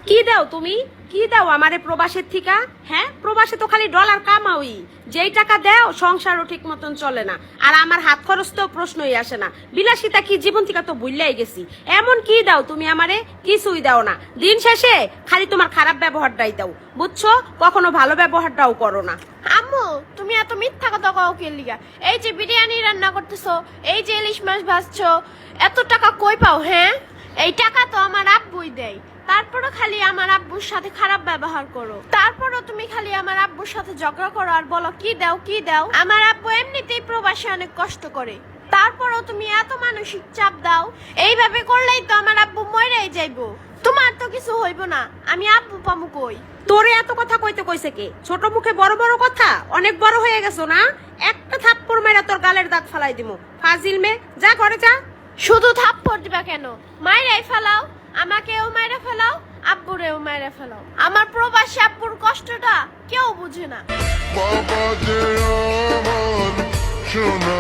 কি দাও তুমি? কি দাও আমারে প্রবাসের থিকা? হ্যাঁ, প্রবাসে তো খালি ডলার কামাওই, যেই টাকা দাও সংসারও ঠিক মতন চলে না, আর আমার হাত খরচ তো প্রশ্নই আসে না। বিলাসিতা কি জীবন থেকে তো ভুললাই গেছি। এমন কি দাও তুমি আমারে? কিছুই দাও না, দিন শেষে খালি তোমার খারাপ ব্যবহারটাই দাও, বুঝছো? কখনো ভালো ব্যবহারটাও করো না। আম্মু, তুমি এত মিথ্যা কথা কও কে লিগা? এই যে বিরিয়ানি রান্না করতেছো, এই যে ইলিশ মাছ ভাজছো, এত টাকা কই পাও? হ্যাঁ, এই টাকা তো আমার আব্বুই দেয়। তারপরও খালি আমার আব্বুর সাথে খারাপ ব্যবহার করো, তারপরও তুমি খালি আমার আব্বুর সাথে ঝগড়া করো আর বলো কি দাও কি দাও। আমার আব্বু এমনিতেই প্রবাসে অনেক কষ্ট করে, তারপরও তুমি এত মানসিক চাপ দাও। এইভাবে করলেই তো আমার আব্বু মইরাই যাইবো। তোমার তো কিছু হইব না, আমি আব্বু পামু কই? তোরে এত কথা কইতে কইছে কে? ছোট মুখে বড় বড় কথা, অনেক বড় হয়ে গেছো না? একটা থাপ্পড় মেরা তোর গালের দাগ ফালাই দিমু। ফাজিল মে, যা ঘরে যা। শুধু থাপ্পড় দিবা কেন? মাইরাই ফেলাও, আমাকেও মাইরা ফেলাও, আব্বুরেও মাইরা ফেলাও। আমার প্রবাসী আব্বুর কষ্টটা কেউ বুঝে না। বাবা যে আমার সোনা